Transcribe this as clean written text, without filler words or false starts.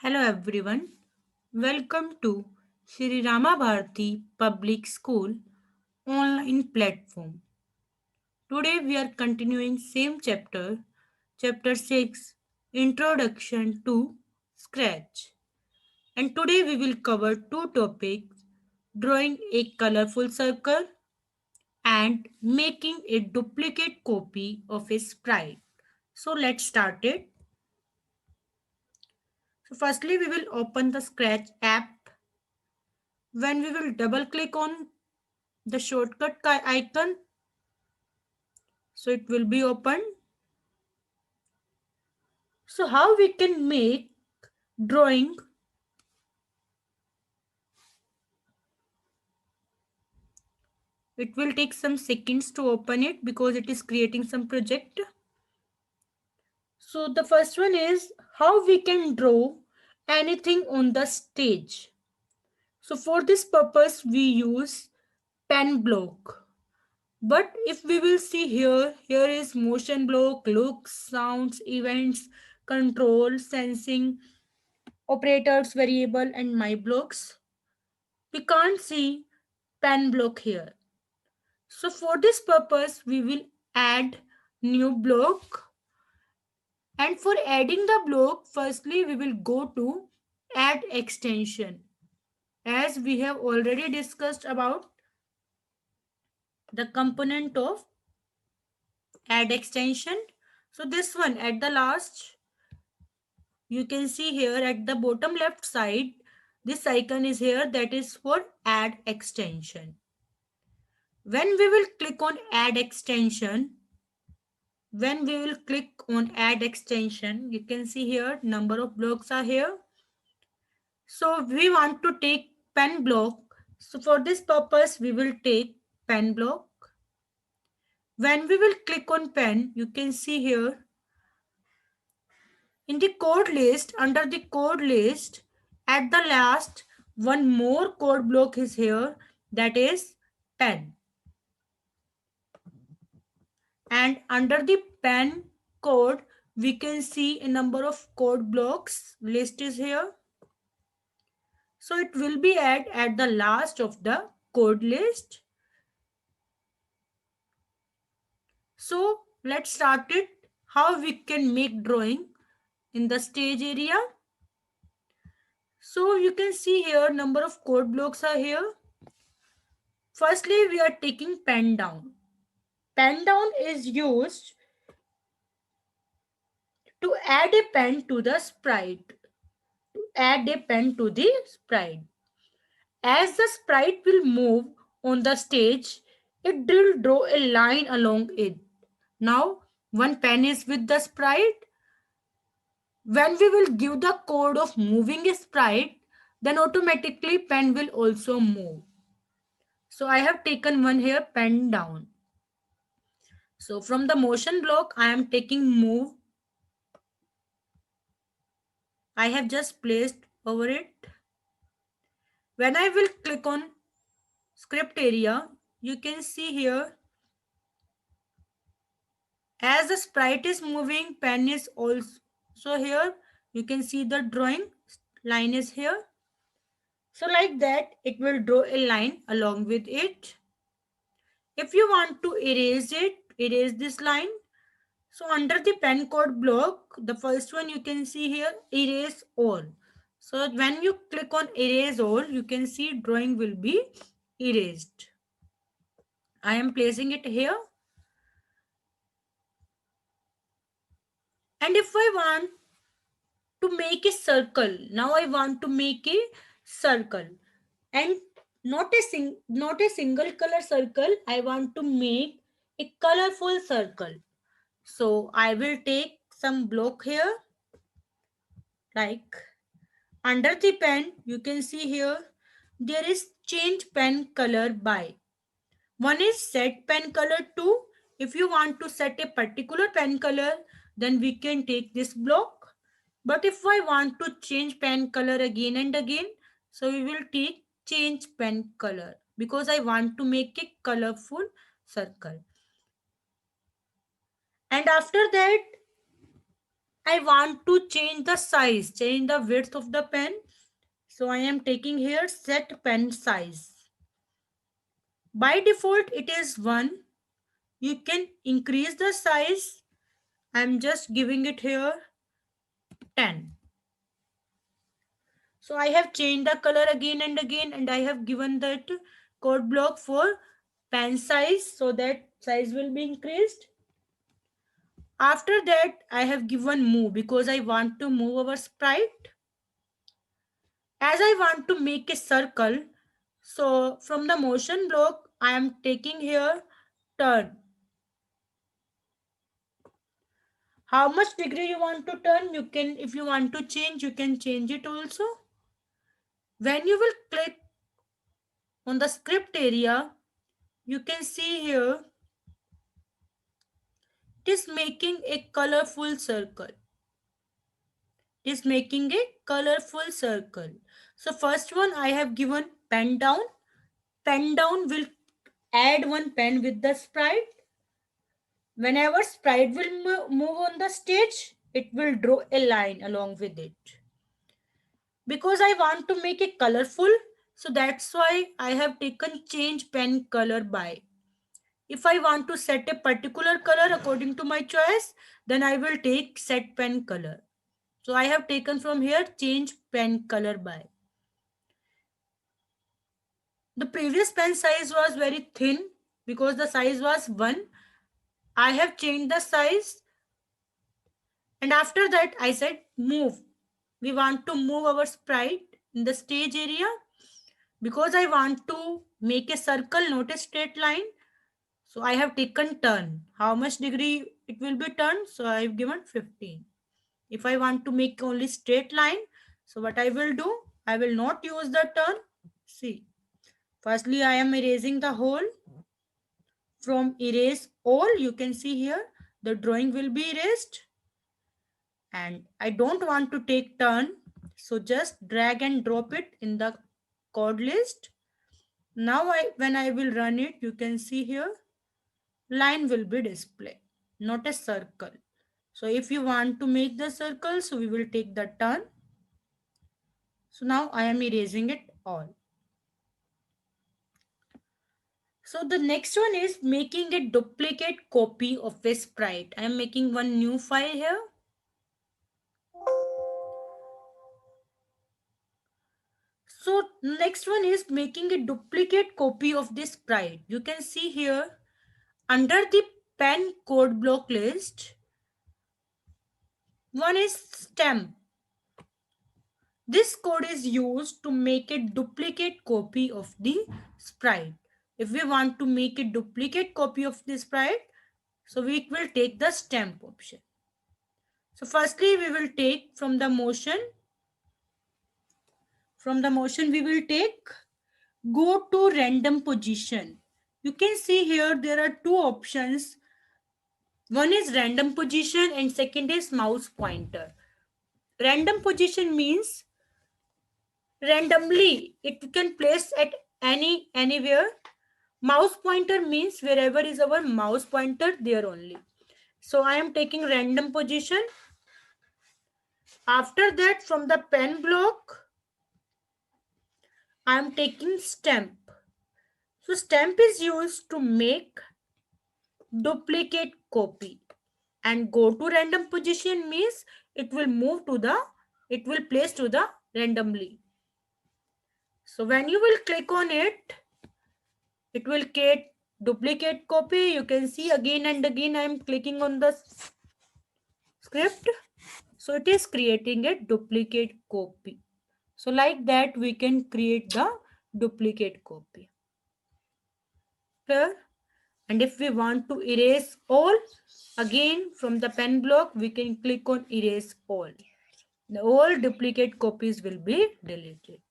Hello everyone. Welcome to Sri Rama Bharati Public School online platform. Today we are continuing same chapter, chapter 6, Introduction to Scratch. And today we will cover two topics, drawing a colorful circle and making a duplicate copy of a sprite. So let's start it. So firstly we will open the Scratch app. When we will double click on the shortcut icon, so it will be open. So how we can make drawing? It will take some seconds to open it because it is creating some project. So the first one is how we can draw anything on the stage. So for this purpose we use pen block. But if we will see here is motion block, looks, sounds, events, control, sensing, operators, variable, and my blocks. We can't see pen block here. So for this purpose, we will add new block. And for adding the block, firstly, we will go to add extension. As we have already discussed about the component of add extension. So this one at the last, you can see here at the bottom left side, this icon is here, that is for add extension. When we will click on add extension, you can see here number of blocks are here. So we want to take pen block. So for this purpose, we will take pen block. When we will click on pen, you can see here in the code list, under the code list, at the last, one more code block is here, that is pen. And under the pen code, we can see a number of code blocks list is here. So it will be at the last of the code list. So let's start it. How we can make drawing in the stage area. So you can see here number of code blocks are here. Firstly, we are taking pen down. Pen down is used to add a pen to the sprite. Add a pen to the sprite. As the sprite will move on the stage, it will draw a line along it. Now, one pen is with the sprite. When we will give the code of moving a sprite, then automatically pen will also move. So I have taken one here, pen down. So from the motion block, I am taking move. I have just placed over it. When I will click on script area, you can see here as the sprite is moving, pen is also here. You can see the drawing line is here. So like that, it will draw a line along with it. If you want to erase it, erase this line. So under the pen code block, the first one you can see here, erase all. So when you click on erase all, you can see drawing will be erased. I am placing it here. And if I want to make a circle, now I want to make a circle, and not a single color circle. I want to make a colorful circle. So I will take some block here, like under the pen, you can see here there is change pen color by. One is set pen color 2. If you want to set a particular pen color, then we can take this block. But if I want to change pen color again and again, so we will take change pen color because I want to make a colorful circle. And after that, I want to change the size, change the width of the pen. So I am taking here set pen size. By default, it is 1. You can increase the size. I'm just giving it here 10. So I have changed the color again and again, and I have given that code block for pen size, so that size will be increased. After that, I have given move because I want to move our sprite. As I want to make a circle, so from the motion block, I am taking here turn. How much degree you want to turn? You can, if you want to change, you can change it also. When you will click on the script area, you can see here it is making a colorful circle. It is making a colorful circle. So first one I have given pen down. Pen down will add one pen with the sprite. Whenever sprite will move on the stage, it will draw a line along with it. Because I want to make it colorful, so that's why I have taken change pen color by. If I want to set a particular color according to my choice, then I will take set pen color. So I have taken from here change pen color by. The previous pen size was very thin because the size was 1. I have changed the size, and after that I said move. We want to move our sprite in the stage area because I want to make a circle, not a straight line. So I have taken turn. How much degree it will be turned? So I have given 15. If I want to make only straight line, so what I will do? I will not use the turn. See, firstly I am erasing the whole. From erase all, you can see here the drawing will be erased. And I don't want to take turn. So just drag and drop it in the code list. Now when I will run it, you can see here line will be displayed, not a circle. So if you want to make the circle, so we will take the turn. So now I am erasing it all. So the next one is making a duplicate copy of a sprite. I am making one new file here. So next one is making a duplicate copy of this sprite. You can see here under the pen code block list, one is stamp. This code is used to make a duplicate copy of the sprite. If we want to make a duplicate copy of the sprite, so we will take the stamp option. So firstly, we will take from the motion. From the motion, we will take go to random position. You can see here there are two options. One is random position and second is mouse pointer. Random position means randomly it can place at anywhere. Mouse pointer means wherever is our mouse pointer, there only. So I am taking random position. After that, from the pen block, I am taking stamp. So stamp is used to make duplicate copy, and go to random position means it will place to the randomly. So when you will click on it, it will create duplicate copy. You can see again and again I am clicking on the script. So it is creating a duplicate copy. So like that we can create the duplicate copy. Clear? And if we want to erase all, again from the pen block we can click on erase all. The all duplicate copies will be deleted.